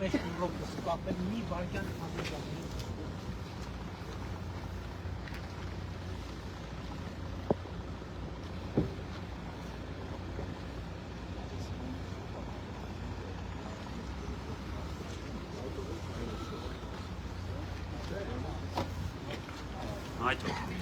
5 րոպե կապել մի վայրկյան հասնի։ Այդ ո՞ր։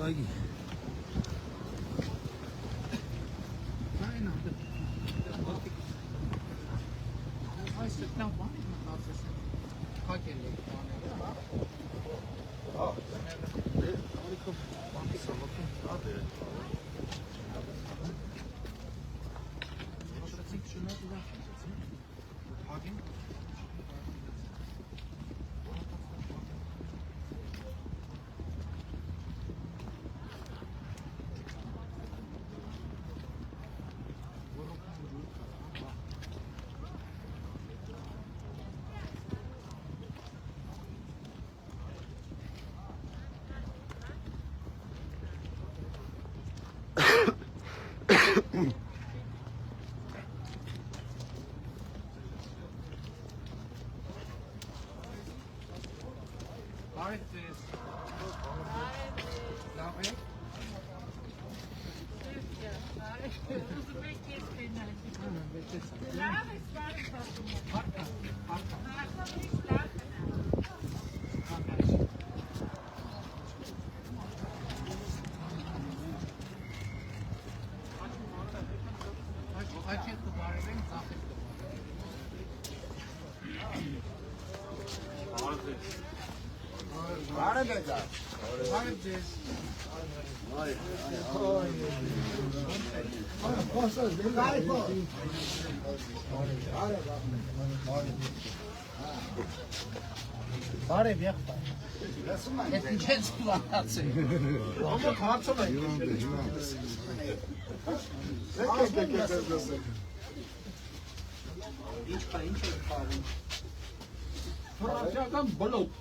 Այգի։ Այս տեղ բանի մտածես։ Փակել է բաները։ Արիքով բանկի սավակում շատ է։ Ոսացիկ շնորհ դրա։ Փակին։ Բարև եղբայր։ Այդ ինչ ես վարացել։ Ո՞ւմ հարցում եք։ Ինչ կա, ինչ է կարում։ Ֆրանսիական բլոկ։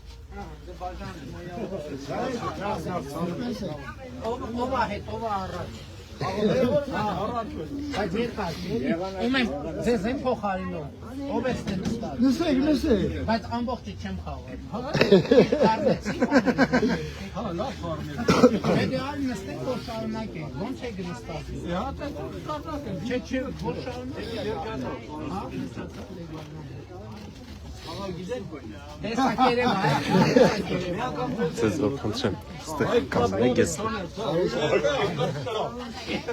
Ով է հետ, ով է առաջ։ Բայց երկար։ Ում եմ ձեզ եմ փոխարինում։ Ով է ստենստալ։ Նստեք։ Բայց ամբողջը չեմ խաղալ։ Կարնեցի։ Հա, լավ խառնել։ Մեդիալ նստեք որ շարունակեք։ Ոնց է գրստացի։ Հա, դա կառնակեն։ Չէ, որ շարունակեք։ Հա, տեսակերեմ հայ։ Ձեզ որ փնտրեմ, ստեղ կազմեք ես։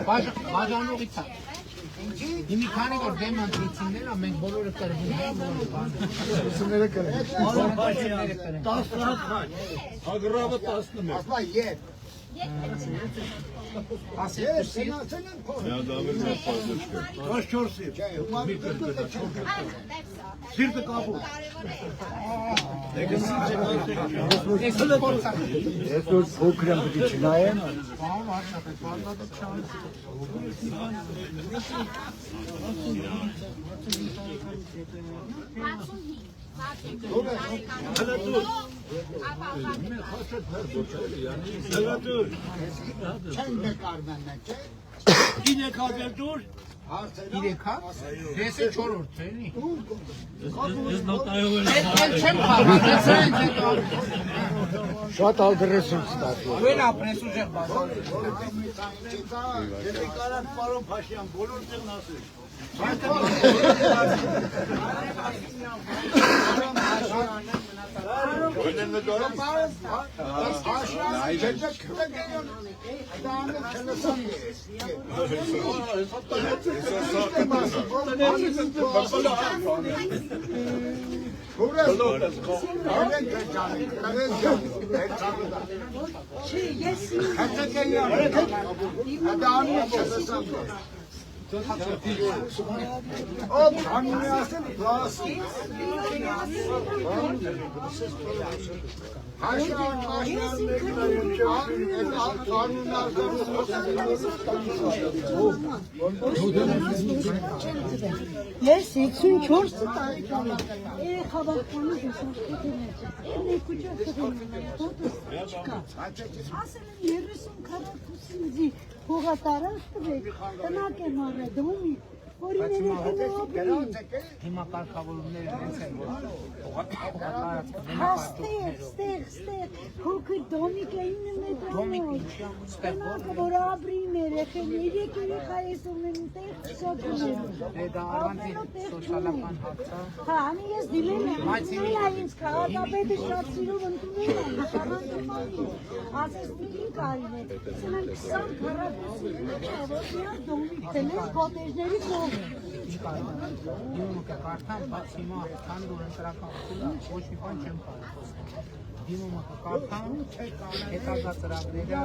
Բաժանողից է։ Իմի քանի որ դեմ ընտրություններ ա, մենք բոլորը կրվում ենք։ Ուսումները կրենք։ Բաժանողությունները կրենք։ 10 հատ խաչ։ Ագրավը 11։ Ասա ետ։ Ասես Միադավեր մեր պազոչկը։ 14-ի։ Սիրտը կապու։ Ես որ փոքր եմ պիտի չնայեմ։ Բաղում արշապ է, բաղլադը չան։ Չեն նկարնան է, չէ։ Կին եք հատել դուր։ Իրեքա, դես է չորորդ, էլի։ Ես նոտայով Էլ չեմ խաղալ, շատ ագրեսիվ ստացվում։ Վեր ապրես ուժեղ բազար։ Եթե կարան պարոն Փաշյան բոլոր տեղն ասել։ Գոլեն նկարում Այս Ես 64 տարեկան եմ։ Երեխաբախտանից ես աշխատել եմ։ Երկու ջան չկա։ Ասել եմ 30-40 ինձի հողատարած տվեք, տնակ եմ առել, դոմի, որին երեխան ապրի։ Հիմա կարգավորումները հենց են, որ հողատարած Ստեղ, հոգր դոմիկ է 9 մետրանոց, տնակը, որ ապրիմ երեխեն, 3 երեխա ես ունեմ տեղ չսոչունել։ դա առանձին սոցիալական հարց է։ Հա, անի ես դիմել եմ, ընդունել է ինձ քաղաքապետը շատ սիրով ընդունել է, նախարարությունից, ասես մին կարին է, սնան 20 քառակուսին որ միան դոմիկ տնեն կոտեժների կողմ։ Դիմումը կկարդամ, բայց հիմա քանդոր ընտրական փուլը ոչ մի բան չեմ կարող խոսել։ Դիմումը կկարդամ, հետագա ծրագրերը,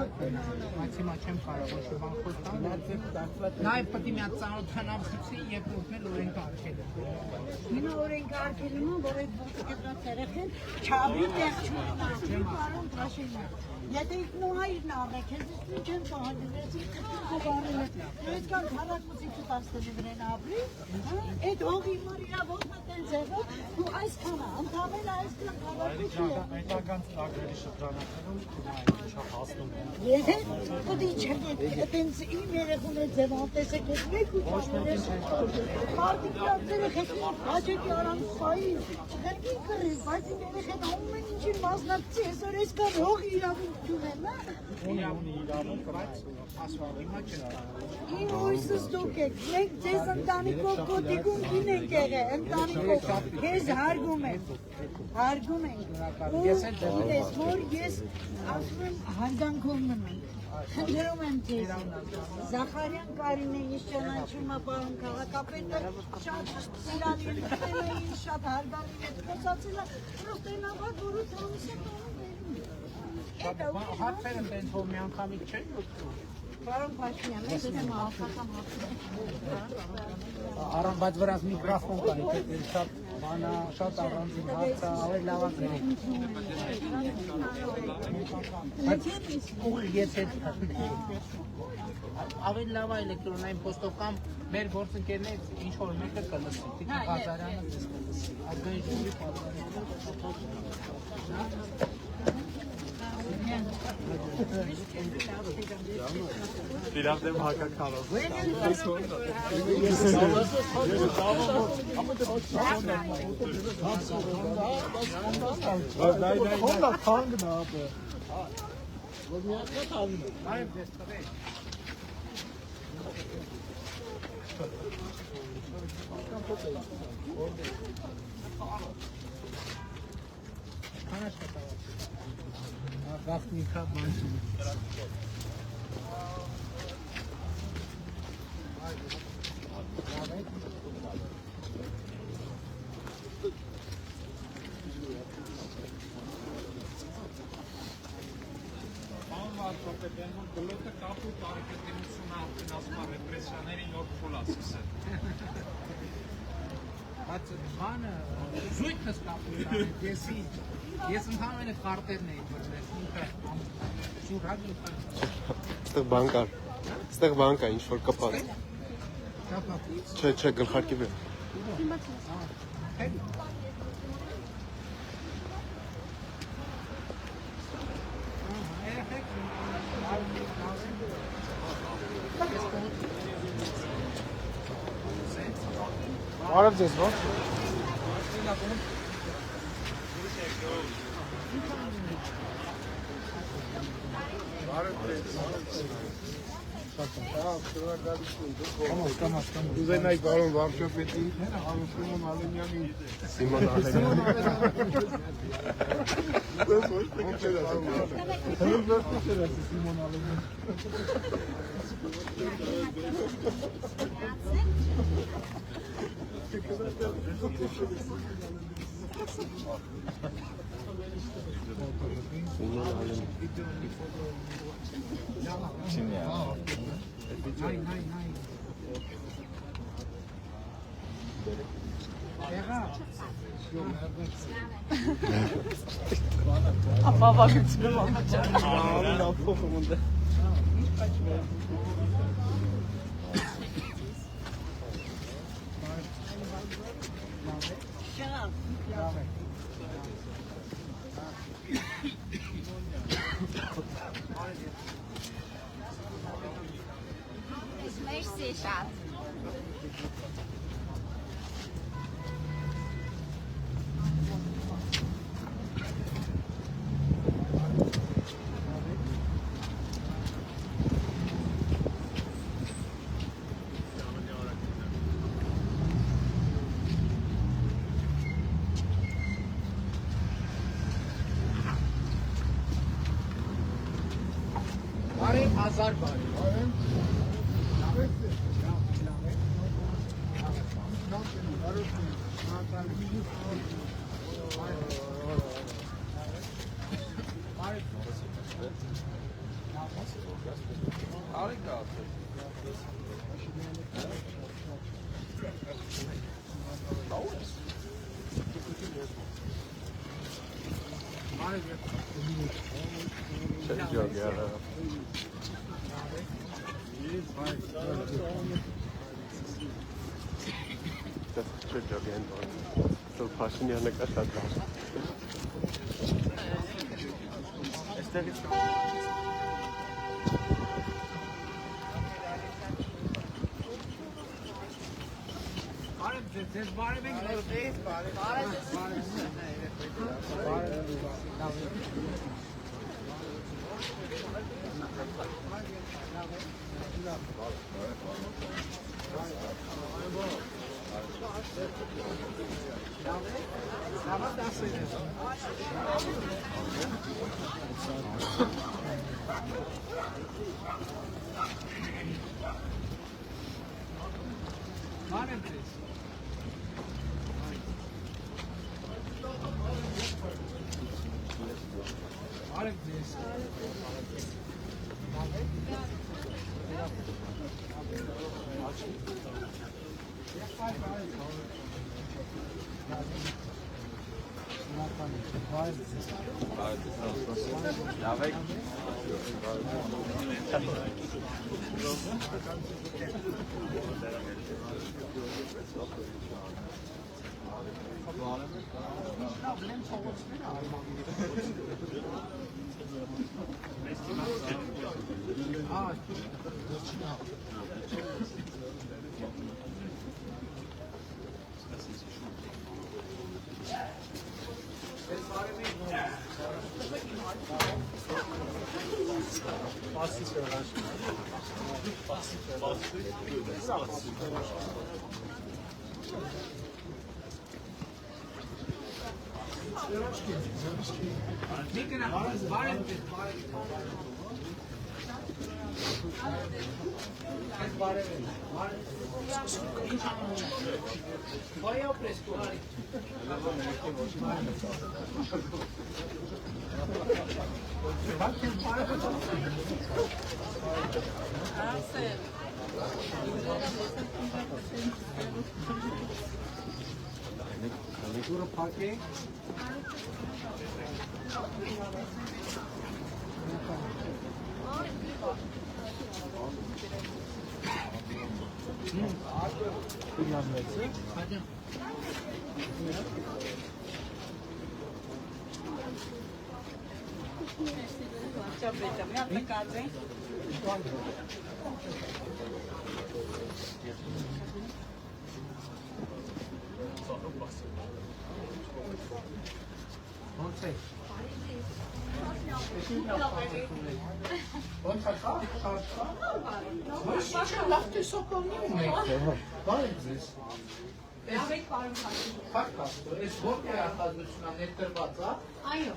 բայց հիմա չեմ կարող ոչ մի բան խոսել։ Նաև պետք է մի հատ ծանոթանամ ցույցի եւ ուզել օրենք արկելը։ Հիմա օրենք արկելում են, որ այդ ոտքետրած երեխեն չավի տեղ չունենա, պարոն Փաշինյան։ Եթե ինքնուհայրն առեք, ես ինչ եմ պահանջել, կողարել է, այդքան քառակուսի չտասնի վրեն ապրի, այդ հողի մար իրավոտ մտեն ձևով, ու այսքան է, ընդամեն այսքան քառակուսի է։ Հետագան ծրագրերի շրջանակներում շատ հասնում է։ Եթե պտի չեք, այտենց իմ երեխուն է ձևով տեսեք, ես մեկ ու չաներ մարդիկ երեխեք հաջեկի արանքային, չղերքի կռի, բայց իմ երեխեն ամեն ինչին մասնակցի, այսօր այսքան հողի իրավունք չունեմ, Ունի իրավունք, բայց ասվալ հիմա չեն կարող։ Իմ ույսս դուք եք, մենք ձեզ ընտանիքով կոտիկունքին ենք եղել, ընտանիքով, քեզ հարգում ենք, ու գիտես, որ ես ասում եմ հարգանքով մնանք, խնդրում եմ ձեզ, Զախարյան Կարինը ես ճանաչում է պարոն քաղաքապետը, շատ սիրալի են, շատ հարգալի հետ խոսացել է, որ տնավար, որ ու թամիսը Հարցերը տենց որ մի անգամից չեն լուծում։ Պարոն Փաշինյան, ես եմ հաղթական հարցում։ Բայց վրաց միկրոֆոն կա, շատ առանձին հարց է, ավելի լավ է։ Բայց ուղիղ ես հետ ավելի լավ է էլեկտրոնային փոստով կամ մեր գործընկերներից ինչ որ մեկը կլսի, Տիկին Ղազարյանը դες կլսի, ազգային ժողովի Իրավ դեմ հակակարով։ Գախնիկա բանջին։ Գլոկը կապու տարեկետինությունը ասում է ռեպրեսիաների նոր փուլ ասել։ Բայց բանը զույգս կապում ես ընդհանրապես քարտերն էի բռնել, ինքը շուրհագի։ Ստեղ բան կա, ինչ որ կպած։ Չէ, գլխարկի վրա։ Արև ձեզ ո՞ր։ Ուզենայի պարոն վարչապետի, Սիմոն Ալենյանի։ Սիմոն Ալենյանի։ Սիմոն Ալենյան։ Merci, շատ։ Բարի, հազար բարի։ So Paschinjan nekažatá. Ձեզ բարև ենք լեզվից, Այո,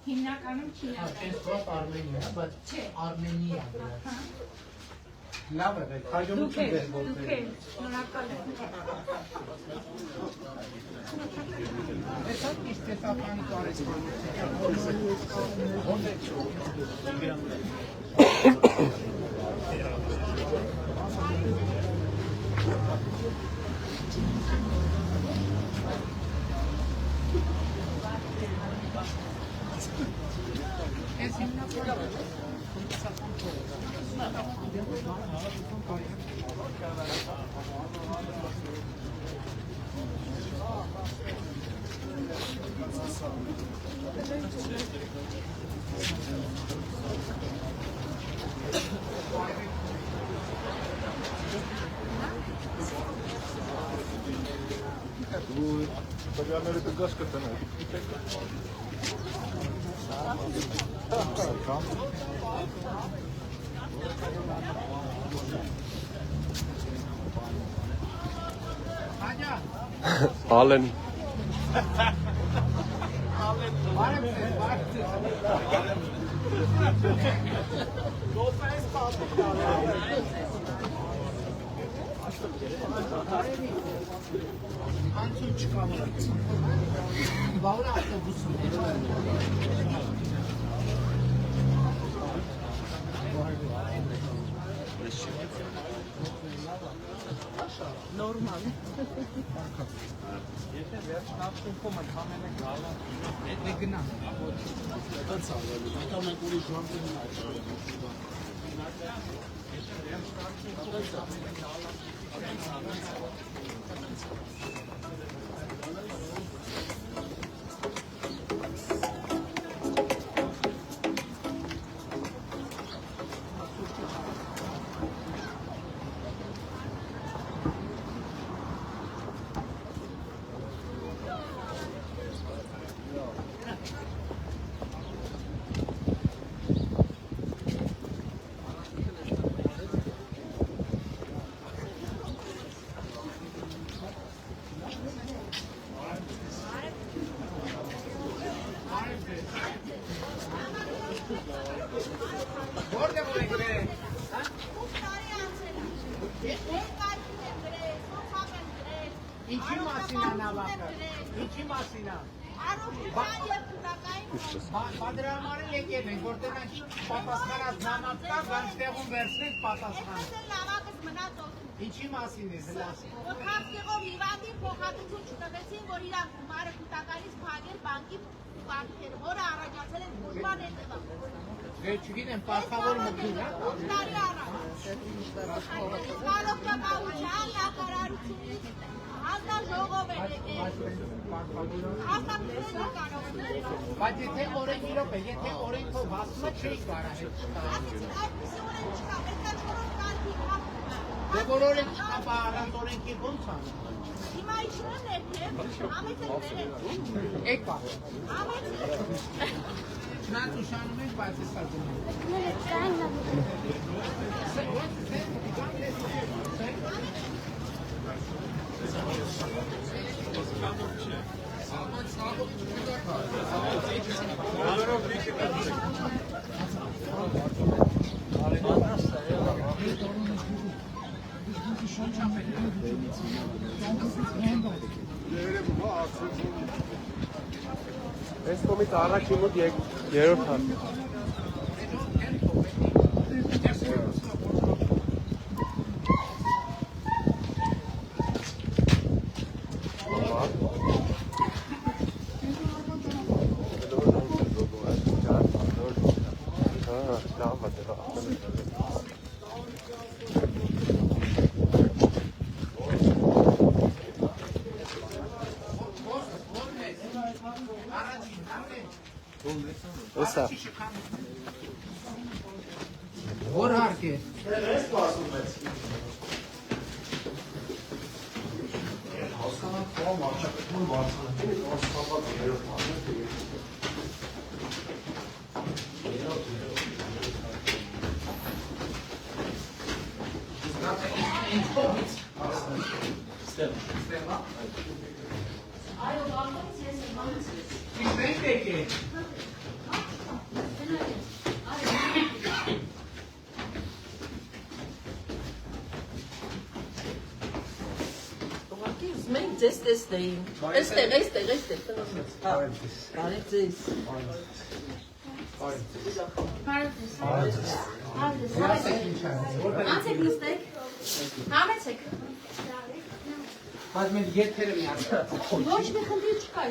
հիմնականում չինական։ Այս ոչ Արմենիա, բայց Արմենիա։ Լավ է, հաջողություն դեր դուք շնորհակալ եմ։ Հեսա ճիշտ տեսական Տվյալները կգաս կտնես։ Ալեն անցում չկա բավարար ավտոբուսում Նորմալ։ Եթե վերջնացումը քամենը գալը, դե գնա Ինչի մասին է նավակը, ինչի մասին է Բադրամանին եկել ենք, որտեղ պատասխանած նամակ կա, գանց տեղում վերցնենք պատասխանը Ինչի մասին է զլասի Փոխածկեղով հիվանդի փոխհատուցում չտվեցին, որ իրան գումարը կուտականից փակել բանկի կարգեր, որը առաջացել են բուժման հետևանք Դե չգիտեմ, պարտավոր մտնում է տարի առաջ Կարողապահության նախարարությունից հանձնաժողով են եկել Հաստատությունն կարող են Բայց եթե օրենք իրոք է, եթե օրենքով հասումը չի կարա հետ Այդպիսի օրենք չկա, երկաչորոք կարգի հապում է Դե որ օրենք չկա, առանց օրենքի ոնց անում Հիմա իջնում են ներքև, ամեց են վերել Եկա Ամեց Չնանց ուշանում ենք, բայց ես ագնում Այս կողմից առաջին մոտ երրորդ հարկ Ոսա Որ հարկ է մենք ձեզ տեսնեինք։ Այստեղ։ Բարև ձեզ։ Անցեք նստեք։ Համեցեք։ Բայց մենք եթերը միացած։ Ոչ մի խնդիր չկա,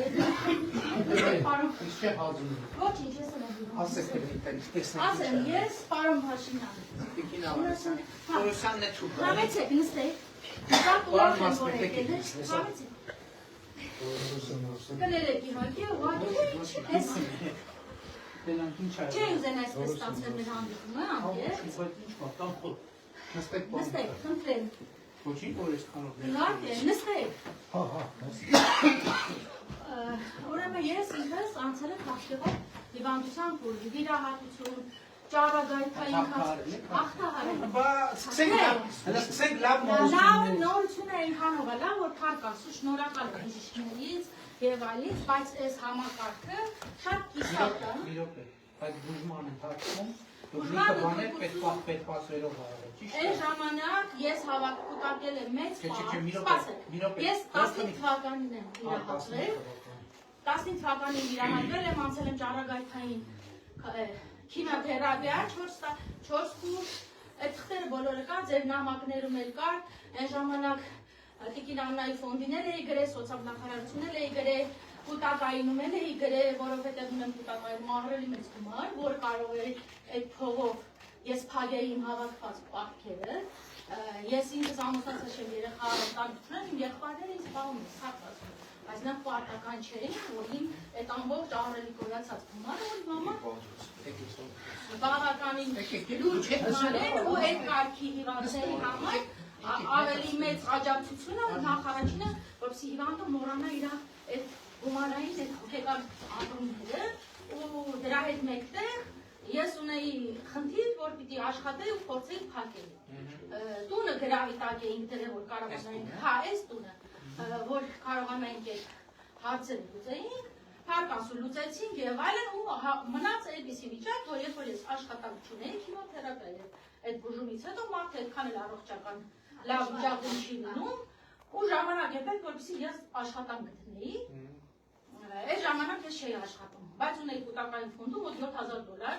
պարոն։ Ինչ չէ հազում։ Ոչինչ, ես եմ ասում։ Ասեք դեպի տեսնենք։ Ասեմ, ես պարոն Փաշինյան։ Տիկին Ավանեսյան։ Օրոսյանն է ճուպ։ Համեցեք, նստեք։ Շատ ուրախ եմ, որ եկել եք։ Համեցեք։ Կներեք իհարկե, ուղղակի ես Դրանք ինչ է։ չէի ուզեն այսպես ստացել մեր հանդիպումը, անկեղծ։ Բայց ինչ կա, կամ խոր։ Նստեք բան։ Նստեք, խնդրեմ։ Ոչինչ որ ես կարող եմ։ Իհարկե, նստեք։ Հա։ Ուրեմն ես ինքս անցել եմ Խաչկեղով հիվանդության փուլ, վիրահատություն, ճարագայթային ախտահար։ Բա սկսենք լավ նորություն է ինքանով է, լավ որ փառք ասու, շնորհակալ եմ բժիշկներից եւ այլից, բայց այս համակարգը շատ կիսատ է։ Իրոք է, բայց բուժման ընթացքում դուք բաներ պետք pasverով արել, ճիշտ է։ Այս ժամանակ ես հավաքել եմ մեծ պարկ։ Ես 15 թվականին եմ վիրահատվել։ 15 թվականին վիրահատվել եմ, անցել եմ ճարագայթային քիմիոթերապիա 4 կուրս, այդ թղթերը բոլորը կար, ձեր նամակներում էլ կար, այն ժամանակ Տիկին Աննայի ֆոնդին էի գրել, սոցիալ-նախարարությունն էի գրել, կուտակայինում էի գրել, որովհետև ունեմ կուտակայում ահռելի մեծ գումար, որ կարող է այդ փողով ես փակեի իմ հավաքված պարտքերը, ես ինքս ամուսնացած եմ երեխա ընտանիքում, իմ եղբայրները ինձ սպառում են, սաղ ասում, բայց նա պարտական չէին, որ իմ այդ ամբողջ ահռելի կորացած գումարը, որ մամա բավականին լուրջ մանեն ու այդ կարգի հիվանդների համար ավելի մեծ աջակցությունը նախարարինը, որպեսզի հիվանդը մոռանա իր այդ գումարային այդ հոգեկան ապրումները ու դրա հետ մեկտեղ ես ունեի խնդիր, որ պիտի աշխատեի ու փորձեի փակել։ Տունը գրավի տակ էինք դրել, որ կարողանայինք, հա, այս տունը, որ կարողանայինք այդ հարցերը լուծեինք, փառք ասու լուծեցինք եւ այլն ու մնաց այդպիսի վիճակ, որ երբ որ ես աշխատանք չունեի քիմիոթերապիա եւ այդ բուժումից հետո մարդը այդքան էլ առողջական լավ վիճակում չի լինում ու ժամանակ է պետք, որպեսզի ես աշխատանք գտնեի։ Այս ժամանակ ես չէի աշխատում, բայց ունեի կուտակային ֆոնդում մոտ $7,000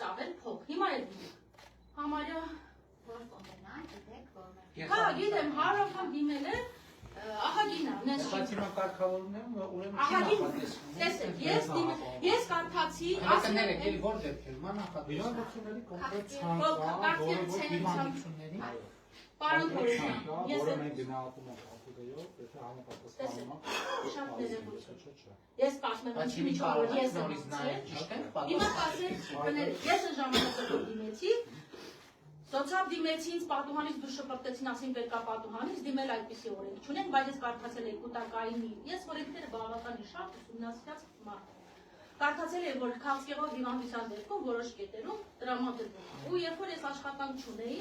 ծավալ փող։ Հիմա էլ դիմում։ Համարյա որ ֆոնդն է, դեք որ։ Հա, գիտեմ, հարավան դիմել է, ահագինա, նես։ Բայց հիմա կարգավորումն եմ, ուրեմն չի նախատեսվում։ Տեսեք, ես կարդացի, ասում եմ, որ դեպքեր, ման նախատեսվում։ Կոնկրետ ցանկ, որը հիվանդությունների Պարոն Փորոսյան, ես Ես պաշտում եմ ինչի միջով որ ես եմ Հիմա կասեմ, ես այն ժամանակը դիմեցի, սոցիալ դիմեցի, ինձ պատուհանից դուրս շպրտեցին, ասին պետք է պատուհանից, դիմել այդպիսի օրենք չունենք, բայց ես կարդացել էի կուտակայինի, ես օրենքները բավականին շատ ուսումնասիրած մարդ եմ։ Կարդացել էի, որ Խաղցկեղով հիվանդության դեպքում որոշ կետերում տրամադրվում ու երբ որ ես աշխատանք չունեի,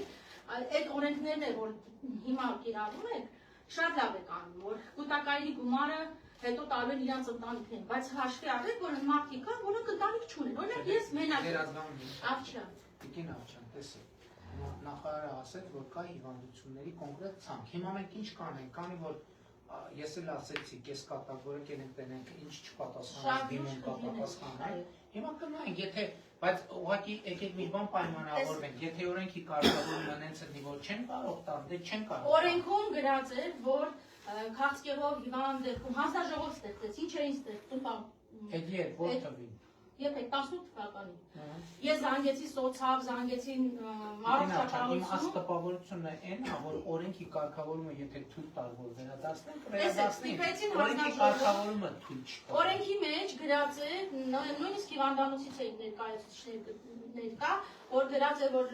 այդ օրենքներն է, որ հիմա կիրառում եք, շատ լավ եք անում, որ կուտակայինի գումարը հետո տարվեն իրանց ընտանիքներին, բայց հաշվի առեք, որ մարդիկ կան, որոնք ընտանիք չունեն, օրինակ ես մենակ Ավչյան։ Տիկին Ավչյան, տեսեք, նախարարը ասեց, որ կա հիվանդությունների կոնկրետ ցանկ։ Հիմա մենք ինչ կանենք, կանի որ ես էլ ասեցի, կես կատագորիկ ենք տենենք, ինչ չպատասխանենք, դիմում կապատասխանենք։ Հիմա կնայենք, եթե բայց ուղղակի եկեք մի բան պայմանավորվենք, եթե օրենքի կարգավորումը հենց դի որ չեն կարող տալ, դե չեն կարող։ Օրենքում գրած էր, որ Խաղցկեղով հիվանդ դեպքում հանձնաժողով ստեղծեց, ինչ էին ստեղծում։ Այդ երբ որ թվին։ Եվ 18 թվականին։ Ես զանգեցի սոցիալ, զանգեցի առողջապահություն։ Իմ աստապավորությունը այն է, որ օրենքի կարգավորումը եթե թույլ տալ, որ վերադարձնենք, վերադարձնենք։ Օրենքի կարգավորումը թույլ չկա։ Օրենքի մեջ գրած է, նույնիսկ հիվանդանոցից էին ներկա, որ գրած է, որ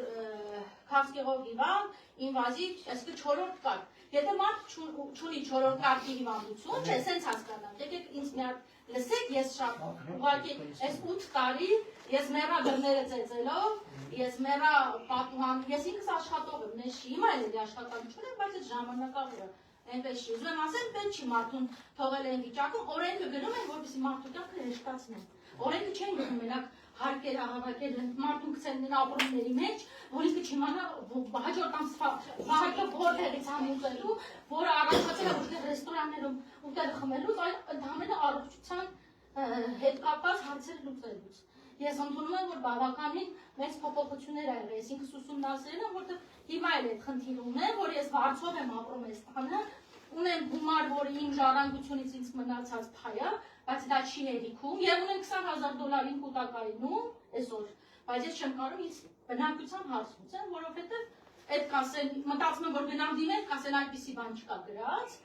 Խաղցկեղով հիվանդ, ինվազիվ, այսինքն 4-րդ կարգ։ Եթե մարդ չունի 4-րդ կարգի հիվանդություն, չէ, սենց հասկանամ։ Եկեք ինձ մի հատ լսեք, ես շատ ուղղակի այս 8 տարի ես մեռա դռները ծեծելով, ես մեռա պատուհան, ես ինքս աշխատող եմ, ես չի, հիմա էլ աշխատանք չունեմ, բայց այդ ժամանակավորը այնպես չի։ Ուզում եմ ասել, պետք չի մարդուն թողել այն վիճակում, օրենքը գնում են, որպեսզի մարդու կյանքը հեշտացնեն։ Օրենքը չեն գնում մենակ հարկեր ահավաքել են մարդուն գցել նրա ապրումների մեջ, որ ինքը չիմանա հաջորդ ամսվա փոխը որտեղից համուզելու, որը առաջացել է ուժեղ ռեստորաններում ուտել խմելուց, այլ ընդհանրապես առողջության հետ կապված հարցեր լուծելուց։ Ես ընդունում եմ, որ բավականին մեծ փոփոխություններ ա եղել, ես ինքս ուսումնասիրել եմ, որտեղ հիմա էլ այդ խնդիրը ունեմ, որ ես վարձով եմ ապրում այս տանը, ունեմ գումար, որը իմ ժառանգությունից ինձ մնացած փայ է, բայց դա չի հերիքում, եւ ունեմ $20,000 կուտակայնում այսօր, բայց ես չեմ կարող ինձ բնակության հարց լուծել, որովհետեւ այդ կասեն, մտածում եմ, որ գնամ դիմել, կասեն այդպիսի բան չկա գրած,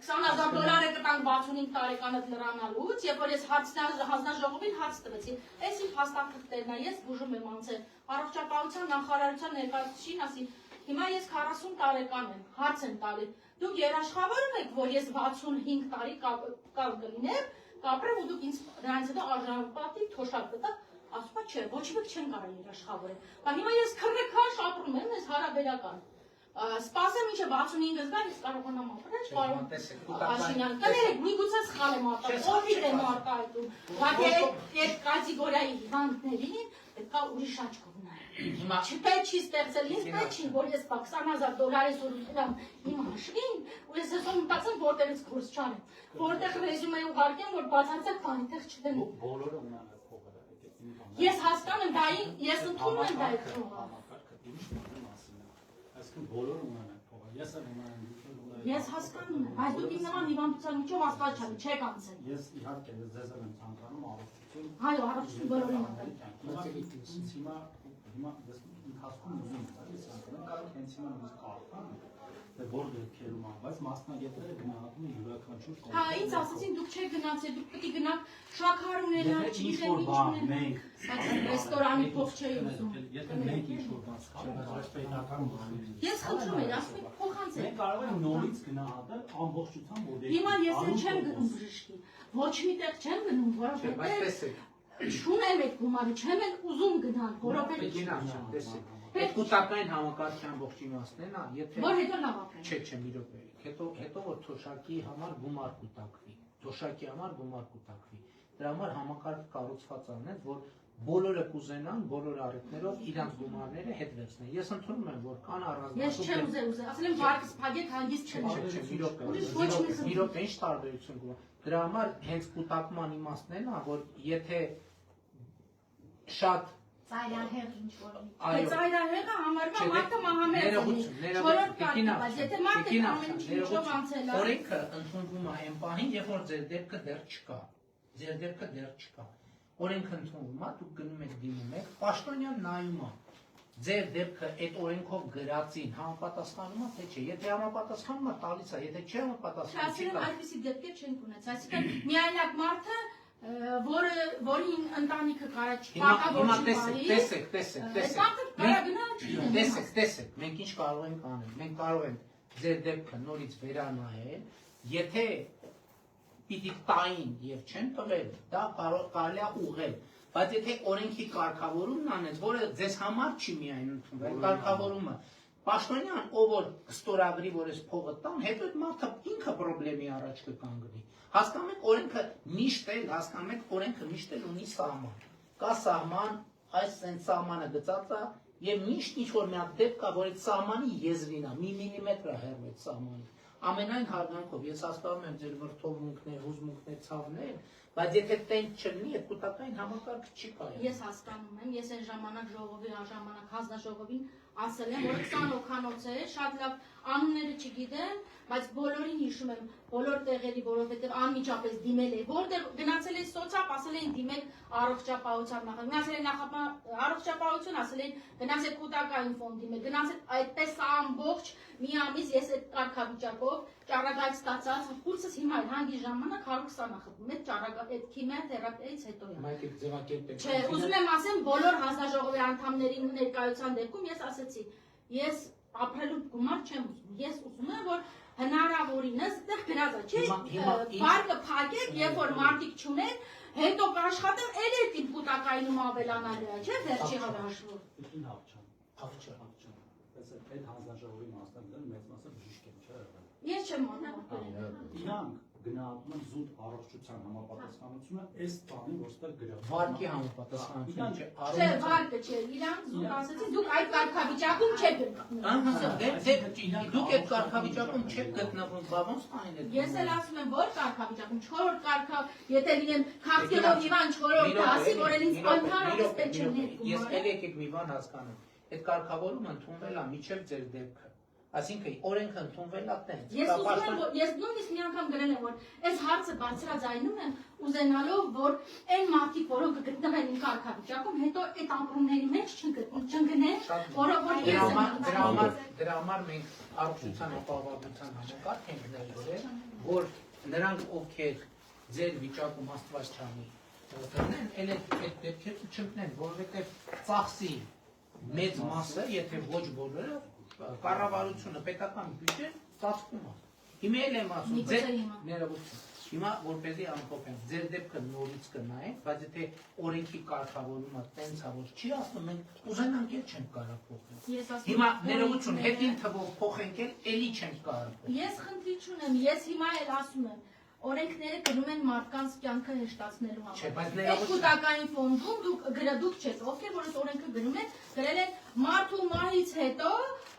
$20,000 կտանք 65 տարեկանդ լրանալուց, երբ որ ես հանձնաժողովին հարց տվեցի, այս իմ փաստաթղթերն է, ես բուժում եմ անցել, առողջապահության նախարարության ներկայացուցիչին ասի, հիմա ես 40 տարեկան եմ, հարց եմ տալի, դուք երաշխավորում եք, որ ես 65 տարի կապ կլինեմ, կապրեմ ու դուք ինձ նրանց հետո արժանապատիվ թոշակ կտաք, ասում է չէ, ոչ ոք չեն կարող երաշխավորել, բայց հիմա ես քրեքաշ ապրում եմ, ես հարաբերական Սպասեմ ինչ է 65-ը զգան, ես կարողանամ ապրել, կարող աշինան, կներեք, միգուցե սխալ եմ արտահայտում, ովիդ եմ արտահայտում, բայց այդ կատեգորիայի հիվանդներին պետք է ուրիշ աչքով նայել։ Չպետք չի ստեղծել, ինձ պետք չի, որ ես $20,000 սորում իմ հաշվին, ու ես ասում մտածեմ, որտեղից կուրս չանեմ, որտեղ ռեզյումե ուղարկեմ, որ բացարձակ բանի տեղ չդնեմ։ Բոլորը ունենալ փողը։ Ես հասկանում եմ դա, ես ընդունում եմ դա այդ փողը։ Բոլորը ունենալ փողը, ես եմ ունենալ։ Ես հասկանում եմ, բայց դուք իմ նման հիվանդության միջով աստված չեք, չեք անցել։ Ես իհարկե ձեզ եմ ցանկանում առողջություն։ Այո, առողջություն բոլորի մտել։ Հիմա ընթացքում ուզում եմ ցանկանում, կարող հենց հիմա նույնիսկ կարողան, թե որ դեպքերում ան, բայց մասնագետները գնահատում են յուրաքանչյուր կողմ։ Հա, ինձ ասացին դուք չեք գնացել, դուք պետք է գնաք շաքար ունենալ, ինչ-որ բան մենք ռեստորանի փող չէի ուզում։ Եթե մենք ինչ-որ բան սխալենք, բայց պետական բան։ Ես խնդրում եմ, ասում եք փոխանցեք։ Մենք կարող ենք նորից գնահատել ամբողջությամբ մոդելի։ Հիմա ես էլ չեմ գնում բժշկի, ոչ մի տեղ չեմ գնում, որովհետև չունեմ այդ գումարը, չեմ էլ ուզում գնալ, որովհետև Այդ կուտակային համակարգի ամբողջ իմաստն է, եթե որ հետո լավ ապրեն։ Չէ, մի րոպե։ Հետո որ թոշակի համար գումար կուտակվի, թոշակի համար գումար կուտակվի։ Դրա համար համակարգը կառուցված անեն, որ բոլորը կուզենան, բոլոր առիթներով իրանց գումարները հետ վերցնեն։ Ես ընդունում եմ, որ կան առանձնացում։ Ես չեմ ուզել, ասել եմ վարկս փակեք, հանգիստ չեմ։ Մի րոպե, ինչ տարբերություն կա։ Դրա համար հենց կուտակման իմաստն է, որ եթե շատ Ծայրահեղ ինչ-որ։ Ծայրահեղը համարվում է մարդը մահամերձ ունի։ Չորրորդ կարգի, բայց եթե մարդը ամեն ինչ ինչով անցել է։ Օրենքը ընդունվում է այն պահին, երբ որ ձեր դեպքը դեռ չկա։ Ձեր դեպքը դեռ չկա։ Օրենքը ընդունվում է, դուք գնում եք դիմում եք, պաշտոնյան նայում է։ Ձեր դեպքը այդ օրենքով գրածին համապատասխանում է, թե չէ։ Եթե համապատասխանում է, տալիս է, եթե չի համապատասխանում, չի տալիս։ Այսպիսի դեպքեր չենք ունեցել։ Այսինքն միայնակ մարդը որին ընտանիքը կարա չպակավոր չպարի, տեսեք, մենք ինչ կարող ենք անել, մենք կարող ենք ձեր դեպքը նորից վերանայել, եթե պիտի տային և չեն տվել, դա կարելի է ուղղել, բայց եթե օրենքի կարգավորումն անեց, որը ձեզ համար չի միայն ընդունվել, կարգավորումը, պաշտոնյան, ով որ կստորագրի, որ ես փողը տան, հետո այդ մարդը ինքը պրոբլեմի առաջ կկանգնի։ Հասկանում եք, օրենքը միշտ էլ, հասկանում եք, օրենքը միշտ էլ ունի սահման։ Կա սահման, այս սենց սահմանը գծած է, և միշտ ինչ-որ մի հատ դեպք կա, որ այդ սահմանի եզրին է, մի միլիմետր է հեռու այդ սահմանի։ Ամենայն հարգանքով, ես հասկանում եմ ձեր վրդովմունքներ, հուզմունքներ, ցավներ, բայց եթե տենց չլինի, այդ կուտակային համակարգը չի կայանում։ Ես հասկանում եմ, ես այն ժամանակ ժողովի, ժամանակ հանձնաժողովին ասել եմ, որ 20 հոգանոց է, շատ լավ անունները չգիտեմ, բայց բոլորին հիշում եմ, բոլոր տեղերի, որովհետև անմիջապես դիմել է, որտեղ գնացել են սոցապ, ասել են դիմել առողջապահության նախարար, գնացել են առողջապահություն, ասել են գնացել կուտակային ֆոնդ դիմել, գնացել այդպես ամբողջ մի ամիս ես այդ կարգավիճակով ճառագայթ ստացած, կուրսս հիմա էլ հանգի ժամանակ 120 նախատում, այդ ճառագայթ քիմիոթերապիայից հետո է։ Չէ, ուզում եմ ասեմ, բոլոր հանձնաժողովի անդամների ներկայության դեպքում ես ասեցի, ես ապրելու գումար չեմ ուզում, ես ուզում եմ, որ հնարավորինս դեռ գրած է, չէ, վարկը փակեք, երբ որ մարդիկ չունեն, հետո կաշխատեմ, էլ այդ իմ կուտակայինում ավելանալու է, չէ, վերջի հաշվով։ Այդ հանձնաժողովի մասնակցել մեծ մասը բժիշկ են, չէ՞։ Ես չեմ անում։ Իրանք գնահատում են զուտ առողջության համապատասխանությունը այս բանի ոստեղ գրավ։ Վարկի համապատասխանությունը չէ, Չէ, վարկը չէ, իրանք զուտ ասացին, դուք այդ կարգավիճակում չեք գտնվում։ Դուք այդ կարգավիճակում չեք գտնվում, բա ոնց այն է։ Ես էլ ասում եմ, որ կարգավիճակում 4-րդ կարգա, եթե լինեմ քաղցկեղով հիվանդ 4-րդ դասի, որ էլ ինձ ընդհանրապես պետք չէ ներկում։ Ես էլ եկեք մի բան հասկանում։ Այդ կարգավորումը ընդունվել է միջև ձեր դեպքը։ Այսինքն օրենքը ընդունվել է տենց։ Ես ուզում եմ, որ ես նույնիսկ մի անգամ գրել եմ, որ այս հարցը բարձրաձայնում եմ, ուզենալով, որ այն մարդիկ, որոնք գտնվել են կարգավիճակում, հետո այդ ապրումների մեջ չընկնեն, որովհետեւ դրա համար մենք առողջության ապահովության համակարգ ենք ներդրել, որ նրանք ովքեր ձեր վիճակում Աստված չանի, ելեն այդ դեպքերը չընկնեն, որովհետեւ ծախսի մեծ մասը, եթե ոչ բոլորը, կառավարությունը պետական բյուջեն ծածկում է։ Հիմա էլ եմ ասում, ձեր ներողություն։ Հիմա որպեսզի ամփոփեմ, ձեր դեպքը նորից կնայենք, բայց եթե օրենքի կարգավորումը տենց է, որ չի ասում, մենք ուզենանք էլ չենք կարող փոխել։ Հիմա ներողություն, հետին թվով փոխենք էլ, էլի չենք կարող փոխել։ Ես խնդրի չունեմ, ես հիմա էլ ասում եմ, օրենքները գնում են մարդկանց կյանքը հեշտացնելու համար։ Այդ կൂട്ടակային ֆոնդում դուք չես, ովքեր որ այս օրենքը գնում են, գրել են մարդու մահից հետո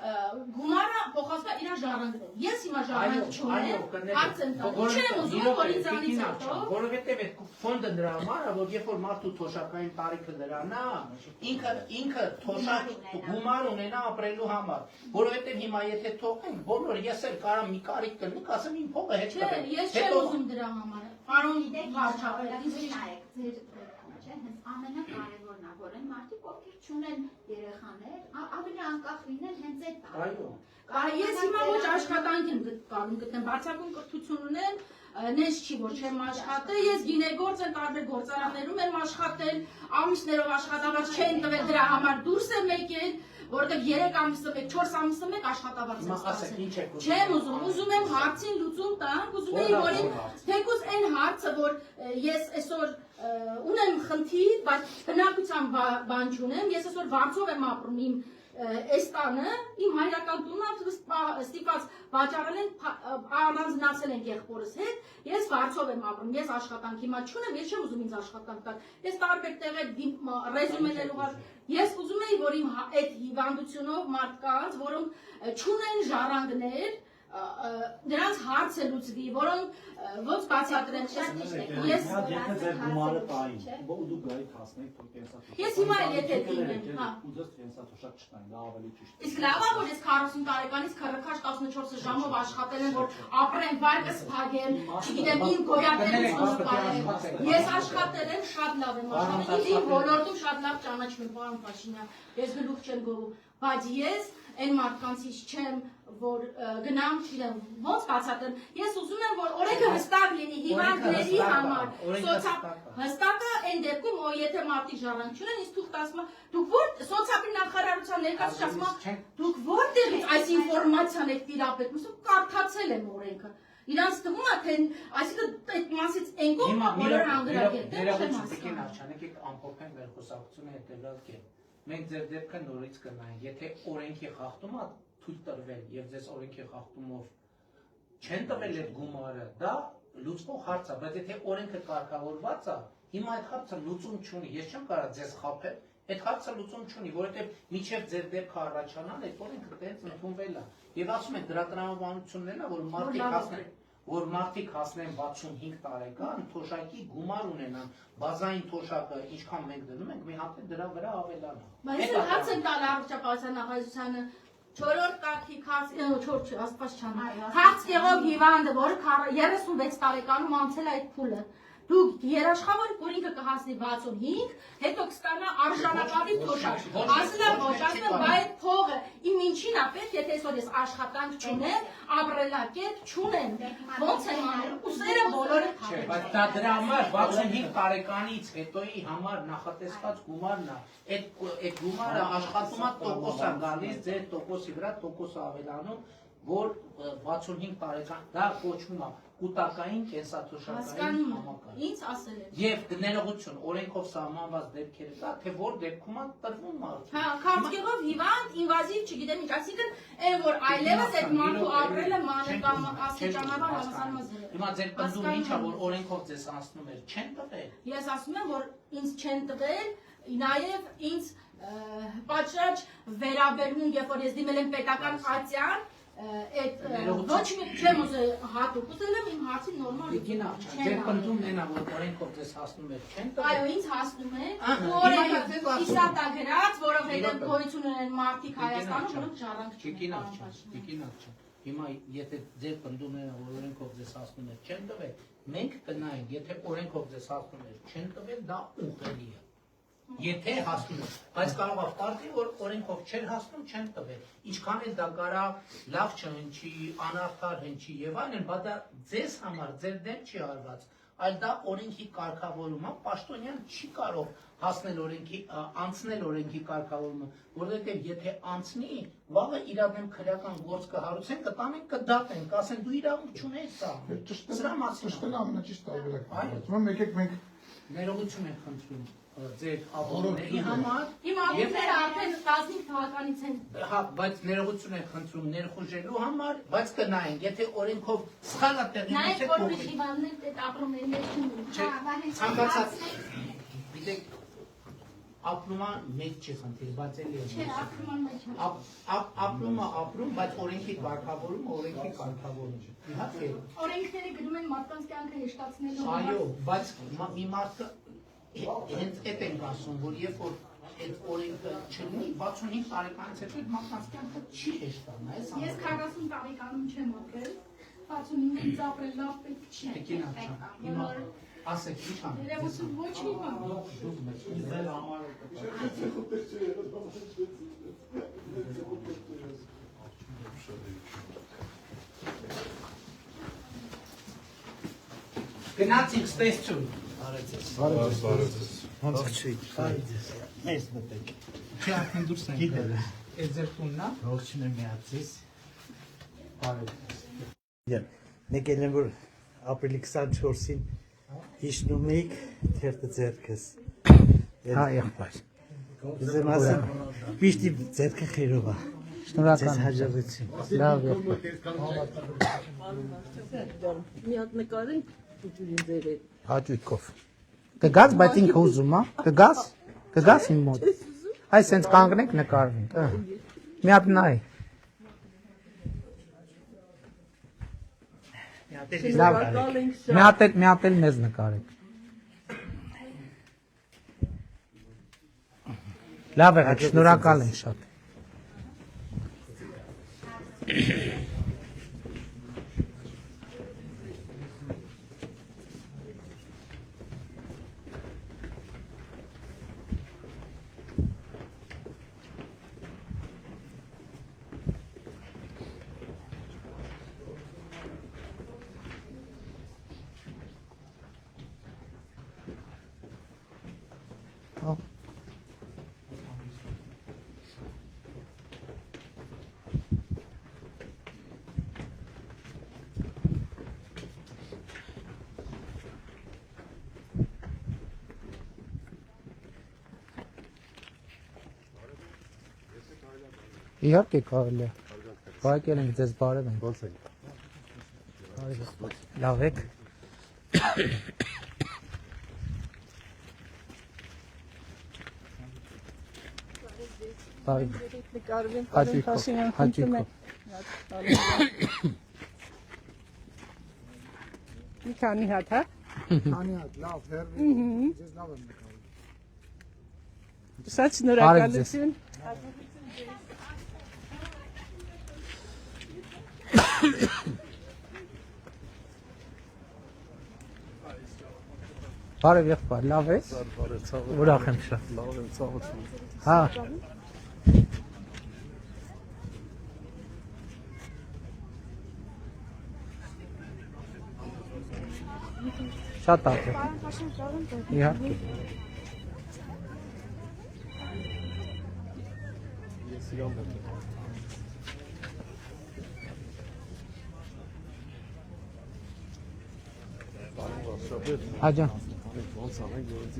գումարը փոխածվա իր ժառանգն է։ Ես հիմա ժառանգ չունեմ, հարց եմ տալու, չեմ ուզում որ ինձանից հետո, որովհետև այդ ֆոնդը նրա համար է, որ երբ որ մարդու թոշակային տարիքը դրանա, ինքը թոշակ գումար ունենա ապրելու համար, որովհետև հիմա եթե թողենք, բոլոր ես էլ կարամ մի կարիք կլինի, ասեմ իմ փողը հետ կբերեմ։ Ես չեմ ուզում դրա համար։ Պարոն վարչապետ, հենց ամենակարևորն է, որ այն մարդիկ, ովքեր չունեն երեխաներ, ավելի անկախ լինեն հենց այդ տարում։ Ես հիմա ոչ աշխատանք եմ կարում գտնեմ, բարձրագույն կրթություն ունեմ, նես չի, որ չեմ աշխատել, ես գինեգործ եմ տարբեր գործարաններում եմ աշխատել, ամիսներով աշխատավարձ չեն տվել դրա համար դուրս եմ եկել, որովհետև 3 ամիսը մեկ, 4 ամիսը մեկ աշխատավարձ եմ ստացել։ Չեմ ուզում եմ հարցին լուծում տանք, ուզում էի, որ թեկուզ այն հարցը, որ ես այսօր ունեմ խնդիր, բայց բնակության բան չունեմ, ես այսօր Վարձով եմ ապրում իմ այս տանը, իմ հայրական տունը ստիպված վաճառել են, առանձնացել են եղբորս հետ, ես Վարձով եմ ապրում, ես աշխատանք հիմա չունեմ, ես չեմ ուզում ինձ աշխատանք տալ, ես տարբեր տեղեր ռեզումեներ ուղղել, ես ուզում էի, որ իմ այդ հիվանդությունով մարդկանց, որոնք չունեն ժառանգներ, նրանց հարցը լուծվի, որոնք ոնց բացատրեմ, ես ձեր գումարը տային, դուք գայիք հասնեք, թող կենսաթոշակ։ Ես հիմա էլ եթե դիմեմ, հա։ Ու ձեզ կենսաթոշակ չտային, դա ավելի ճիշտ է։ Իսկ լավ է, որ ես 40 տարեկանից քրքաշ 14 ժամով աշխատել եմ, որ ապրեմ, վարկս փակեմ, չգիտեմ, իմ գոյակներից ուսուցարեմ։ Ես աշխատել եմ, շատ լավ եմ աշխատել, իմ ոլորտում շատ լավ ճանաչում եմ, պարոն Փաշինյան, ես գլուխ չեմ գովում, բայց ես այն մարդկանցից չեմ, որ գնամ, չգիտեմ, ոնց բացատրեմ, ես ուզում եմ, որ օրենքը հստակ լինի հիվանդների համար, հստակը այն դեպքում, որ եթե մարդիկ ժառանգ չունեն, ինձ թուղթ ասում է, դուք որ սոցիալի նախարարության ներկայացուցիչ ասում է, դուք որտեղից այս ինֆորմացիան եք տիրապետում, ասում կարդացել եմ օրենքը։ Իրանց թվում է, թե այսինքն այդ մասից այն կողմը բոլոր անգրագետներ չեմ հասկանում։ Եկեք ամփոփենք մեր խոսակցությունը հետևյալ կերպ։ Մենք ձեր դեպքը նորից կնայենք, եթե օրենքի խախտումը թույլ տրվել եւ ձեզ օրենքի խախտումով չեն տվել այդ գումարը, դա լուծվող հարց է, բայց եթե օրենքը կարգավորված է, հիմա այդ հարցը լուծում չունի, ես չեմ կարող ձեզ խաբել, այդ հարցը լուծում չունի, որովհետեւ միջև ձեր դեպքը առաջանալ, այդ օրենքը տենց ընդունվել է։ Եվ ասում են դրա տրամաբանությունն է, որ մարդիկ հասնեն 65 տարեկան, թոշակի գումար ունենան, բազային թոշակը ինչքան մենք դնում ենք, մի հատ դրա վրա ավելանա։ Բայց հարց են տալ առողջապահության նախարարությանը 4-րդ կարգի Աստված չանա։ Քաղցկեղով հիվանդը, որը 36 տարեկանում անցել է այդ փուլը։ Դուք երաշխավոր, որ ինքը կհասնի 65, հետո կստանա արժանապատիվ թոշակ։ Ասել եմ ոչ, ասել եմ, բայց փողը իմ ինչին է պետք, եթե այսօր ես աշխատանք չունեմ, ապրելակերպ չունեմ, ոնց եմ անում, ուսերը բոլորը թափել։ Բայց դա դրա համար 65 տարեկանից հետոյի համար նախատեսված գումարն է։ Այդ գումարը աշխատումա տոկոս է գալիս, ձեր տոկոսի վրա տոկոս ավելանում, որ 65 տարեկան դա կոչվում է կൂട്ടակային կենսաթոշակային Հասկանում համակարգ։ Ինձ ասել է։ Եվ ներողություն օրենքով սահմանված դեպքերը կա, թե որ դեպքում է տրվում մարդու։ Հա, քարտկեղով հիվանդ, ինվազիվ, չգիտեմ ինչ, այսինքն այն որ այլևս այդ մարդու ապրելը մանր կամ աստիճանաբար հավասարում է զրո։ Հիմա ձեր պնդումը ի՞նչ է, որ օրենքով ձեզ անցնում էր, չեն տվել։ Ես ասում եմ, որ ինձ չեն տվել, նաև ինձ պատշաճ վերաբերվում, երբ որ ես դիմել եմ պետական ատյան, այդ ոչ մի չեմ ուզել հատուկ ուզել եմ իմ հարցին նորմալ Ձեր պնդումն են, որ օրենքով ձեզ հասնում էր, չեն տվել։ Այո, ինձ հասնում է, օրենքը իսատագրած, որովհետև գոյություն ունեն մարդիկ Հայաստանում, որոնք ժառանգ չեն։ Հիմա եթե ձեր պնդումն են, որ օրենքով ձեզ հասնում էր, չեն տվել, մենք կնայենք, եթե օրենքով ձեզ հասնում էր, չեն տվել, դա ուղղելի է։ Եթե հասնում է, բայց կարող է պարտի, որ օրենքով չեր հասնում, չեն տվել։ Ինչքան էլ դա կարա լավ չհնչի, անարդար հնչի եւ այլն, բայց դա ձեզ համար ձեր դեմ չի արված, այլ դա օրենքի կարգավորումը, պաշտոնյան չի կարող հասնել օրենքի, անցնել օրենքի կարգավորումը, որովհետեւ եթե անցնի, վաղը իրավեն քրեական գործ կհարուցեն, կտանեն, կդատեն, կասեն դու իրավունք չունես սա։ Սրա մասին ամենաճիշտ տարբերակն է։ Մենք ներողություն ենք խնդրում ձեր ապօրինների համար։ Իմ ապօրինները արդեն 15 թվականից են։ Հա, բայց ներողություն ենք խնդրում ներխուժելու համար, բայց կնայենք, եթե օրենքով սխալ է տեղի Նայեք, ունեցել, որ ուրիշ հիվանդներ այդ ապրումների մեջ չունեն։ ցանկացած գիտեք ապրումը մեծ չի խնդիր, բայց էլի է։ Չէ, ապրումը մեջ է։ Ապրումը ապրում, բայց օրենքի կարգավորումը օրենքի կարգավորում։ Իհարկե։ Օրենքները գնում են մարդկանց կյանքը հեշտացնելու համար։ Այո, բայց մի մարդը հենց այդ ենք ասում, որ երբ որ այդ օրենքը չլինի, 65 տարեկանից հետո այդ մարդկանց կյանքը չի հեշտանա, այս Ես 40 տարեկանում չեմ ապրել, 65-ից ապրել լավ պետք չի։ Տիկին աղջան, հիմա ասեք ինչ ան։ Ներողություն ոչ մի բան։ Ձեր համար Գնացինք ստեսություն։ Մեզ մտեք։ Չի արդեն դուրս ենք գիտել։ Այս ձեր տունն է։ Ողջույն եմ միացիս։ Եկել եմ որ ապրիլի 24-ին հիշնում եք թերթը ձեռքս։ Հա, եղբայր։ Ուզեմ ասեմ, միշտ ձեռքը խերով է։ Շնորհակալ հաջողություն։ Լավ եղբայր։ Մի հատ նկարենք ուտուրին ձեր հետ։ Հաճույքով։ Կգաս, բայց ինքը ուզում է։ Կգաս իմ մոտ։ Այս հենց կանգնենք նկարվենք։ Մի հատ նայ։ Լավ։ Մի հատ էլ մեզ նկարեք։ Լավ եղեք, շնորհակալ ենք շատ։ Իհարկե կարելի է։ Բայկել ենք ձեզ բարև ենք։ Ոնց եք։ Լավ եք։ Բարև։ Նկարվենք, Հաճույքով։ Մի քանի հատ, հա։ Քանի հատ, լավ, հերվի, ձեզ լավ եմ նկարում։ Շատ շնորհակալություն։ Բարև եղբայր, լավ ես։ Ուրախ եմ շատ։ Լավ եմ, ցավություն։ Հա։ Շատ աղջիկ։ Իհարկե։ Ես իրան եմ։ Հաջա։ Ոնց անենք, որոնց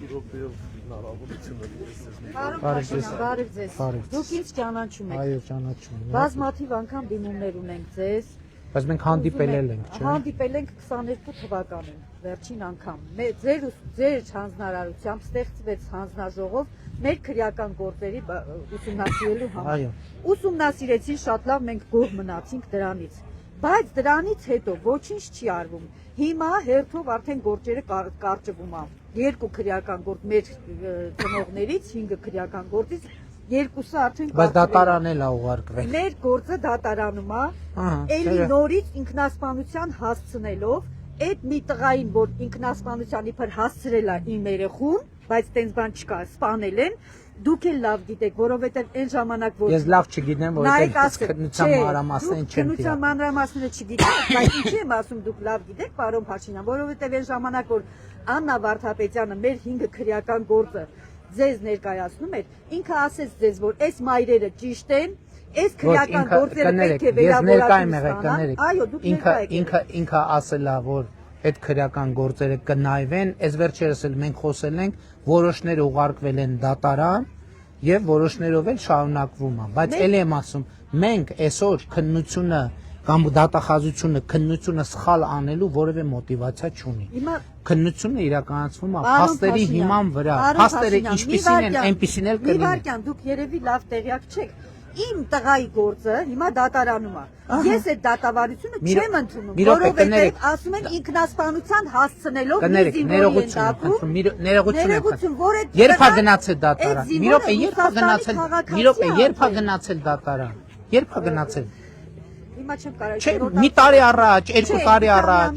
2 րոպեով հնարավորությունը Բարև ձեզ։ Դուք ինձ ճանաչում եք։ Այո, ճանաչում եմ։ Բազմաթիվ անգամ դիմումներ ունենք ձեզ։ Բայց մենք հանդիպել ենք, չէ՞։ Հանդիպել ենք 22 թվականին, վերջին անգամ։ Ձեր հանձնարարությամբ ստեղծվեց հանձնաժողով մեր քրեական գործերի ուսումնասիրելու համար։ Այո։ Ուսումնասիրեցին, շատ լավ, մենք գոհ մնացինք դրանից։ Բայց դրանից հետո ոչինչ չի արվում։ Հիմա հերթով արդեն գործերը կարճվում է։ 2 քրեական գործ մեր ծնողներից, 5 քրեական գործից, 2-ը արդեն Բայց դատարանել է ուղարկվել։ Մեր գործը դատարանում է, էլի նորից ինքնասպանության հասցնելով, այդ մի տղային, որ ինքնասպանության իբր հասցրել է իմ երեխուն, բայց տենց բան չկա, սպանել են, դուք էլ լավ գիտեք, որովհետև այն ժամանակ որ Ես լավ չգիտեմ, որովհետև քննության մանրամասները չեմ տիրապետում։ Քննության մանրամասները չգիտեք, բայց ինչի եմ ասում դուք լավ գիտեք, պարոն Փաշինյան, որովհետև այն ժամանակ որ Աննա Վարդապետյանը մեր 5 քրեական գործը ձեզ ներկայացնում էր, ինքը ասեց ձեզ, որ այս մայրերը ճիշտ են, այս քրեական գործերը պետք է վերավորացում ստանան։ Այո, դուք ներկա եք։ Ինքը ասել է, որ այդ քրեական գործերը կնայվեն, այս վերջերս էլ մենք խոսել ենք, որոշները ուղարկվել են դատարան եւ որոշներով էլ շարունակվում է, բայց ելի եմ ասում, մենք այսօր քննությունը կամ քննությունը սխալ անելու որևէ մոտիվացիա չունի։ Քննությունը իրականացվում է փաստերի հիման վրա։ Փաստերը ինչպիսին են, այնպիսին էլ կլինի։ Մի վարքյան, դուք երևի լավ տեղյակ չեք։ Իմ տղայի գործը հիմա դատարանում է։ Ես այդ դատավարությունը չեմ ընդունում, որովհետև ասում են ինքնասպանության հասցնելով ներողություն, երբ է գնացել դատարան։ Մի րոպե, երբ է գնացել դատարան։ Երբ է գնացել։ Հիմա չեմ կարող։ Չէ, մի տարի առաջ, 2 տարի առաջ։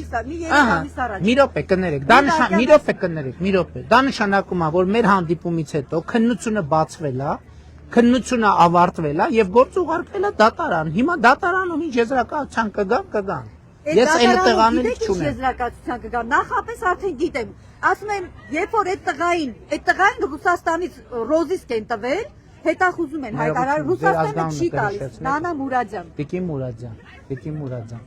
Մի րոպե կներեք, մի րոպե։ Դա նշանակում է, որ մեր հանդիպումից հետո քննությունը բացվել է, քննությունը ավարտվել է եւ գործը ուղարկվել է դատարան։ Հիմա դատարանում ինչ եզրակացության կգան։ Ես այն տեղանից չունեմ։ Եզրակացության կգան։ Նախապես արդեն գիտեմ։ Ասում եմ, երբ որ այդ տղային Ռուսաստանից ռոզիսկ են տվել, հետախուզում են հայտարարել, Ռուսաստանը չի տալիս։ Նանա Մուրադյան։ Տիկի Մուրադյան։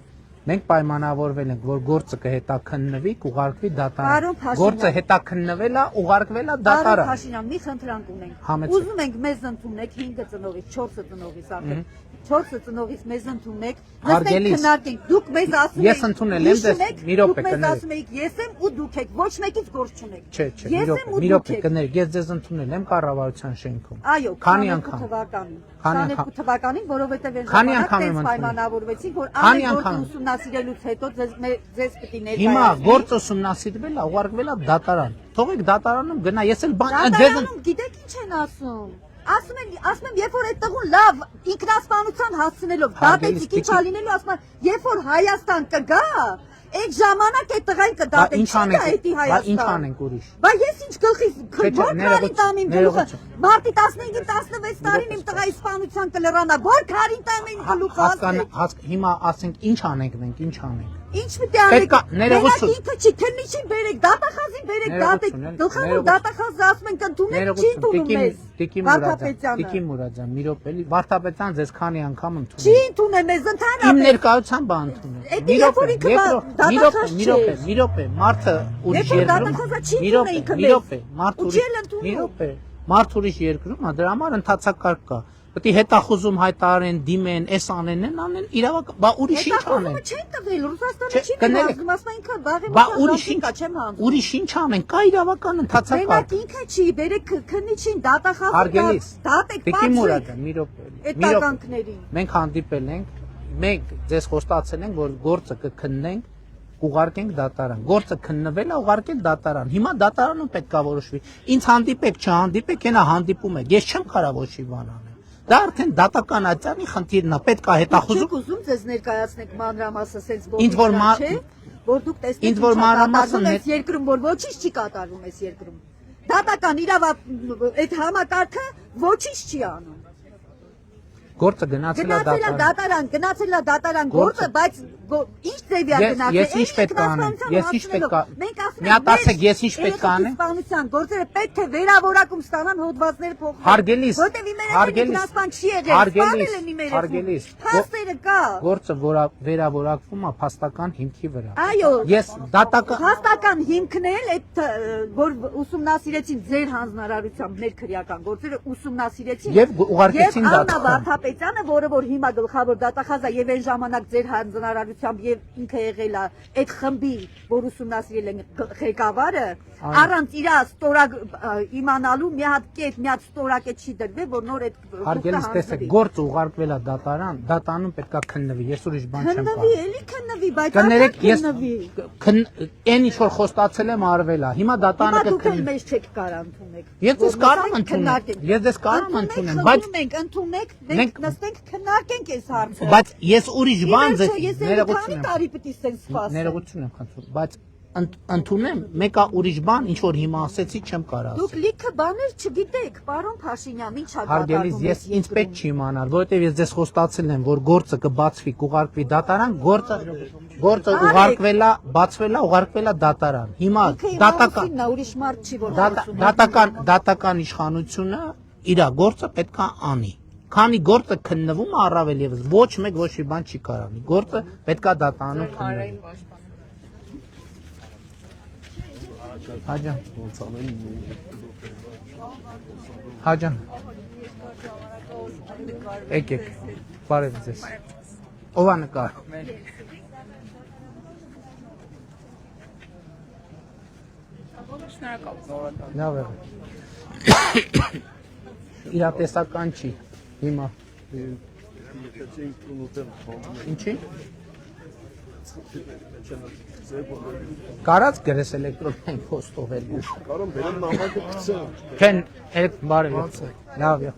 Մենք պայմանավորվել ենք, որ գործը կհետաքննվի, կուղարկվի դատարան։ Գործը հետաքննվել է, ուղարկվել է դատարան։ Պարոն Փաշինյան, մի խնդրանք ունենք։ Ուզում ենք մեզ ընդունեք 5 ծնողից, 4 ծնողից արդեն։ 4 ծնողից մեզ ընդունեք, նստենք քննարկենք։ Դուք մեզ ասում եք, ես ընդունել եմ դες, մի րոպե կներեք։ Դուք մեզ ասում եք, ես եմ ու դուք եք, ոչ մեկից գործ չունեք։ Չէ, մի րոպե կներեք, ես ձեզ ընդունել եմ կառավարության շենքում։ Այո, քանի անգամ։ 22 թվականին, որովհետև այն ժամանակ դες պայմանավորվեցինք, որ ամեն գործ ուսումնասիրելուց հետո ձեզ պիտի ներկայացնի։ Հիմա գործ ուսումնասիրվել է, ուղարկվել է դատարան։ Թողեք դատարանում գնա, ես էլ բան դատարանում գիտեք ինչ են ասում։ Ասում եմ, երբ որ այդ տղուն լավ ինքնասպանության հասցնելով դատեցիք, ինչ ալինելու, ասում եմ, երբ որ Հայաստան կգա, այդ ժամանակ այդ տղային կդատեն, չի դա էդի Հայաստան։ Ինչ անենք ուրիշ։ Բա ես ինչ գլխիս որ քարին տամ իմ գլուխը։ Մարտի 15-ին 16 տարին իմ տղայի սպանության կլրանա, որ քարին տամ իմ գլուխը։ Հիմա ասենք ինչ անենք մենք, ինչ անենք։ Ինչ պիտի անենք։ Մենակ ինքը չի, քննիչին բերեք, դատախազին բերեք, դատեք։ Գլխավոր դատախազը ասում են կընդունեք, չի ընդունում մեզ։ Տիկի Մուրադյան, մի րոպե, Վարդապետյան ձեզ քանի անգամ ընդունել։ Չի ընդունել մեզ ընդհանրապես։ Իմ ներկայությամբ բա ընդունել։ Մի րոպե, մարդը ուրիշ երկրում, մարդ ուրիշ երկրում, դրա համար ընդհանրակարգ կա։ Պետք է հետախուզում հայտարարեն, դիմեն, էս անեն, իրավական, բա ուրիշ ինչ անեն։ Հետախուզումը չեն տվել, Ռուսաստանը չի հանձնում, ասում են ինքը վաղեմի ուրիշ ինչ անեն, կա իրավական ընդհանրակարգ։ Մենակ ինքը չի, բերեք քննիչին, դատախազը, դատեք, պատժեք։ Մենք հանդիպել ենք, մենք ձեզ խոստացել ենք, որ գործը կքննենք, կուղարկենք դատարան։ Գործը քննվել է, ուղարկել դատարան։ Հիմա դատարանում պետք է որոշվի։ Ինձ հանդիպեք, չհանդիպեք, ենա հանդիպում եք։ Ես չեմ կարող ոչի բան անել։ Դա արդեն դատական ատյանի խնդիրն է, պետք է հետախուզում։ Չեք ուզում ձեզ ներկայացնեք մանրամասը սենց որ դուք տեսնեք այս երկրում, որ ոչինչ չի կատարվում այս երկրում։ Դատական այդ համակարգը ոչինչ չի անում։ Գործը գնացել է դատարան, գնացել է դատարան գործը, բայց Ինչ ձևի է գնացել։ Ես ինչ պետք է անեմ։ Ես ինչ պետք է։ Մի հատ ասեք, ես ինչ պետք է անեմ։ Սպանության գործերը պետք է վերավորակում ստանան, հոդվածները փոխվեն։ Հարգելիս, Որտեւ իմերը ֆինանսման չի եղել։ Սպանել են իմերը։ հարգելիս։ Փաստերը կա։ Գործը վերավորակվում է փաստական հիմքի վրա։ Այո։ Ես դատական Փաստական հիմքն էլ այդ որ ուսումնասիրեցին ձեր հանձնարարությամբ մեր քրեական գործերը ուսումնասիրեցին եւ ուղարկեցին Աննա դատական։ Վարդապետյանը, որը որ հիմա գլխավոր դատախազա եւ այն ժամանակ ձեր հանձնարարությամբ եւ ինքը եղել է այդ խմբի, որ ուսումնասիրել են ղեկավարը, առանց իր ստորակ իմանալու մի հատ կետ, մի հատ ստորակը չի դրվել, որ նոր այդ Հարգելիս տեսեք, գործը ուղարկվել է դատարան, դատանում պետքա քննվի, ես ուրիշ բան չեմ քննվի, էլի քննվի, բայց Կներեք, ես քննվի։ այն ինչ որ խոստացել եմ արվել է։ Հիմա դատանը Հիմա դուք էլ մեզ չեք կարող ընդունել։ Ես դες կարող եմ ընդունել։ Ես դες կարող եմ ընդունել, բայց մենք ընդունենք, մենք նստենք քննարկենք այս հարցը։ Բայց ես ուրիշ բան ձեզ ներողություն եմ։ Տարի պիտի սենց սպասեմ։ Ներողություն եմ խնդրում, բայց ընդունեմ, մեկը ուրիշ բան, ինչ որ հիմա ասեցի, չեմ կարող Դուք լիքը բաներ չգիտեք, պարոն Փաշինյան, ինչ է Հարգելիս, ես ինձ պետք չի իմանալ, որովհետև ես ձեզ խոստացել եմ, որ գործը կբացվի, կուղարկվի դատարան, գործը ուղարկվել է, բացվել է, ուղարկվել է դատարան։ Հիմա դատական ուրիշ մարդ չի որ դատական իշխանությունը իր գործը պետք է անի։ Քանի գործը քննվում է առավել եւս ոչ մեկ ոչ մի բան չի կարող անի։ Գործը պետք է դատարանում քննվի։ Հաջան Հաջան Եկեք բարև ձեզ Ով է նկար Լավ է Իրատեսական չի Հիմա Ինչի Կարած գրես էլեկտրոնային փոստով էլ Կարում բերեմ նամակը գցեմ Քեն այդ բարև Լավ է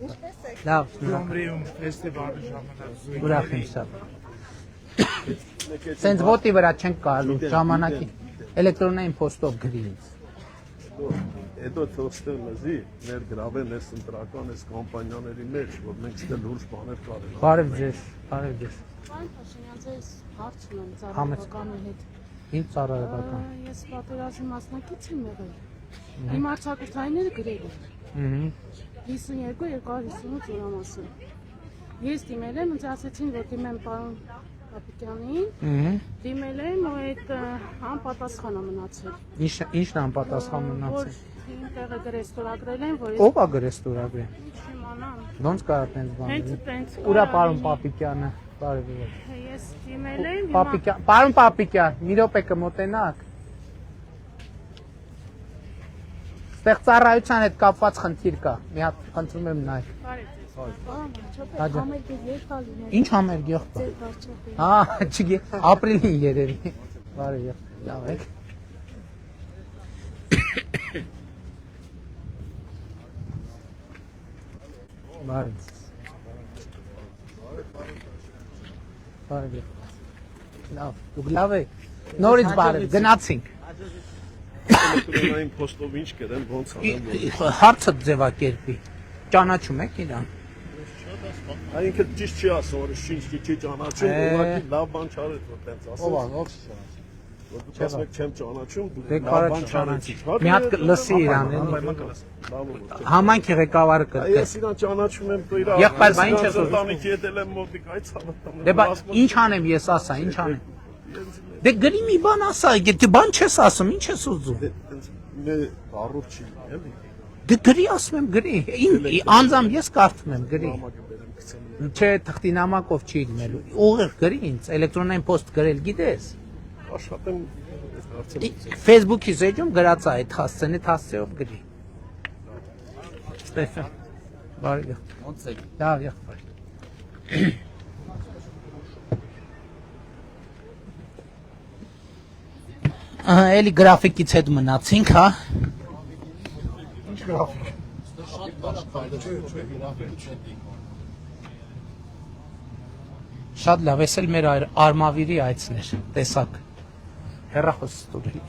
Լավ Գյումրիում ֆեստիվալի ժամանակ Ուրախ եմ սա Սենց ոտի վրա չենք կարելու ժամանակի էլեկտրոնային փոստով գրի ինձ Հետո թողստել մեզի ներգրավեն այս ընտրական այս կամպանիաների մեջ, որ մենք ստե լուրջ բաներ կարենք։ Բարև ձեզ, բարև ձեզ։ Պարոն Փաշինյան, ձեզ հարց ունեմ ծառայողականի հետ։ Ինչ ծառայողական։ Ես պատերազմի մասնակից եմ եղել։ Իմ արձակուրդայինները գրել են։ 52-258 օրամասը։ Ես դիմել եմ, ինձ ասեցին, որ դիմեմ պարոն Ապիկյանին, դիմել եմ ու այդ անպատասխան է մնացել։ Ինչն է անպատասխան մնացել։ Իմ տեղը գրեստորագրել են, որ Ով է գրեստորագրել։ Ինչ իմանամ։ Ոնց կարա տենց բան։ Հենց Ուրա պարոն Պապիկյանը, բարև եք։ Ես դիմել եմ Պապիկյան, պարոն Պապիկյան, մի րոպե կմոտենաք։ Ստեղծարարության հետ կապված խնդիր կա։ Մի հատ խնդրում եմ նայեք։ Ինչ համերգ եղբա։ Չգի, ապրիլին երևի։ Բարև եք, լավ եք։ Բարև։ Բարև եք։ Լավ, դուք լավ եք։ Նորից բարև, գնացինք։ Էլեկտրոնային փոստով ինչ կերեմ, ոնց անեմ։ Հարցը ձևակերպի։ Ճանաչում եք իրան։ Այնքը ճիշտ չի ասում, որ ինչ չի ճանաչում, ուղղակի լավ բան չարեց, որ տենց ասես։ Ով է, ով չի ճանաչում։ Որ դու ասում եք չեմ ճանաչում, դու Դե լավ բան չարեցիք։ Մի հատ լսի իրան, էլի։ Համայնքի ղեկավարը կրկես։ Ես իրան ճանաչում եմ, դու իր Եղբայր, բա ինչ ես ուզում։ Տանիքի ետել եմ մոտիկ այդ ցավը։ Դե բա ինչ անեմ ես ասա, ինչ անեմ։ Դե գրի մի բան ասա, եթե բան չես ասում, ինչ ես ուզում։ Մե առողջ չի, էլի։ Դե գրի ասում եմ, գրի։ Անձամբ ես կարդում եմ, գրի։ Չէ, թղթի նամակով չի լինելու։ Ուղիղ գրի ինձ, էլեկտրոնային փոստ գրել գիտես։ Աշխատեմ Facebook-ի էջում գրած է այդ հասցեն, այդ հասցեով գրի։ Ստեփան։ Բարի։ Ոնց է։ Լավ, եղբայր։ Էլի գրաֆիկից հետ մնացինք, հա։ Ինչ գրաֆիկ։ Շատ լավ, էս էլ մեր արմավիրի այցներ, տեսակ։ Հեռախոս ստորի։